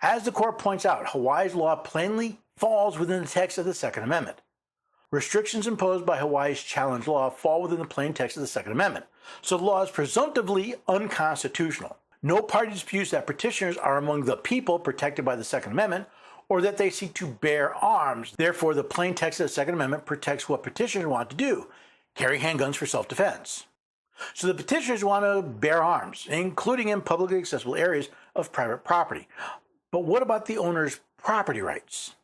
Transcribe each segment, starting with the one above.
As the court points out, Hawaii's law plainly falls within the text of the Second Amendment. Restrictions imposed by Hawaii's challenge law fall within the plain text of the Second Amendment, so the law is presumptively unconstitutional. No party disputes that petitioners are among the people protected by the Second Amendment, or that they seek to bear arms. Therefore, the plain text of the Second Amendment protects what petitioners want to do: carry handguns for self-defense. So the petitioners want to bear arms, including in publicly accessible areas of private property. But what about the owner's property rights?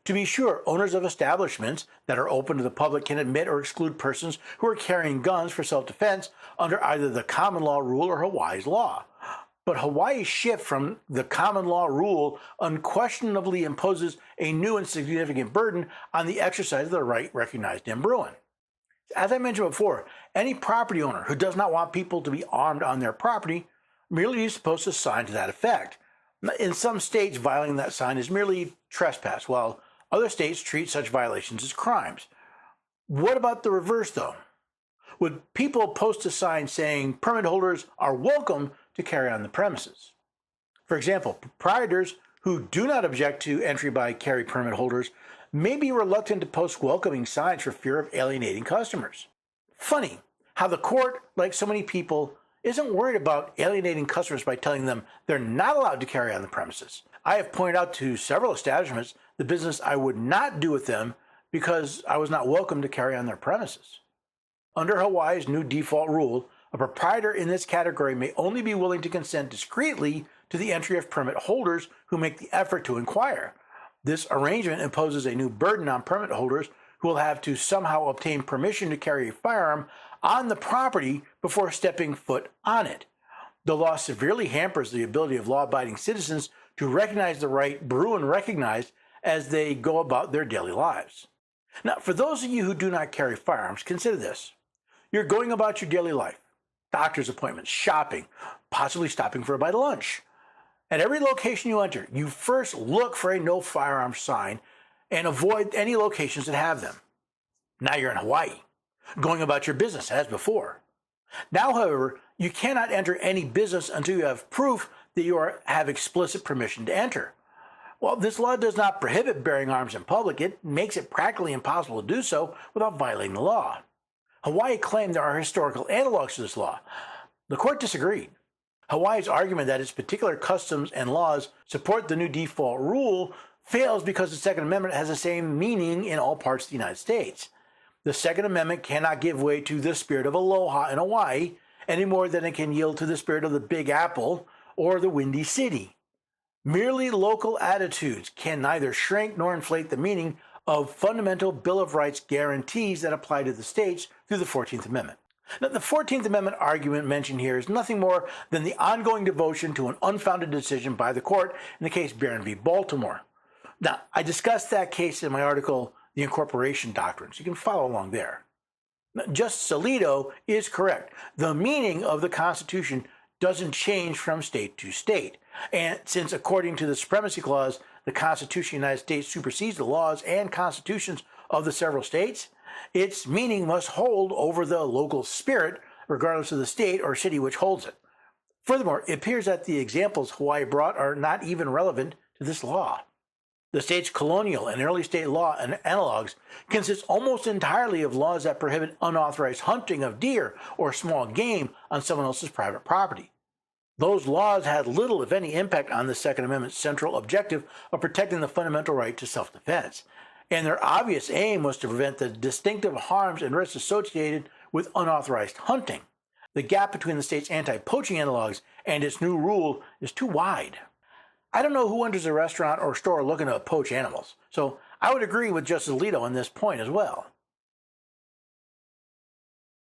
To be sure, owners of establishments that are open to the public can admit or exclude persons who are carrying guns for self-defense under either the common law rule or Hawaii's law. But Hawaii's shift from the common law rule unquestionably imposes a new and significant burden on the exercise of the right recognized in Bruin. As I mentioned before, any property owner who does not want people to be armed on their property merely is supposed to sign to that effect. In some states, violating that sign is merely trespass, while other states treat such violations as crimes. What about the reverse, though? Would people post a sign saying permit holders are welcome to carry on the premises? For example, proprietors who do not object to entry by carry permit holders may be reluctant to post welcoming signs for fear of alienating customers. Funny how the court, like so many people, isn't worried about alienating customers by telling them they're not allowed to carry on the premises. I have pointed out to several establishments the business I would not do with them because I was not welcome to carry on their premises. Under Hawaii's new default rule, a proprietor in this category may only be willing to consent discreetly to the entry of permit holders who make the effort to inquire. This arrangement imposes a new burden on permit holders who will have to somehow obtain permission to carry a firearm on the property before stepping foot on it. The law severely hampers the ability of law-abiding citizens to recognize the right Bruin recognized as they go about their daily lives. Now, for those of you who do not carry firearms, consider this. You're going about your daily life, doctor's appointments, shopping, possibly stopping for a bite of lunch. At every location you enter, you first look for a no firearms sign and avoid any locations that have them. Now you're in Hawaii, going about your business as before. Now, however, you cannot enter any business until you have proof that you have explicit permission to enter. Well, this law does not prohibit bearing arms in public. It makes it practically impossible to do so without violating the law. Hawaii claimed there are historical analogs to this law. The court disagreed. Hawaii's argument that its particular customs and laws support the new default rule fails because the Second Amendment has the same meaning in all parts of the United States. The Second Amendment cannot give way to the spirit of aloha in Hawaii any more than it can yield to the spirit of the Big Apple or the Windy City. Merely local attitudes can neither shrink nor inflate the meaning of fundamental Bill of Rights guarantees that apply to the states through the 14th Amendment. Now, the 14th Amendment argument mentioned here is nothing more than the ongoing devotion to an unfounded decision by the court in the case Barron v. Baltimore. Now, I discussed that case in my article, The Incorporation Doctrine, so you can follow along there. Now, Justice Alito is correct. The meaning of the Constitution doesn't change from state to state. And since, according to the Supremacy Clause, the Constitution of the United States supersedes the laws and constitutions of the several states, its meaning must hold over the local spirit, regardless of the state or city which holds it. Furthermore, it appears that the examples Hawaii brought are not even relevant to this law. The state's colonial and early state law and analogs consist almost entirely of laws that prohibit unauthorized hunting of deer or small game on someone else's private property. Those laws had little, if any, impact on the Second Amendment's central objective of protecting the fundamental right to self-defense, and their obvious aim was to prevent the distinctive harms and risks associated with unauthorized hunting. The gap between the state's anti-poaching analogs and its new rule is too wide. I don't know who enters a restaurant or store looking to poach animals, so I would agree with Justice Alito on this point as well.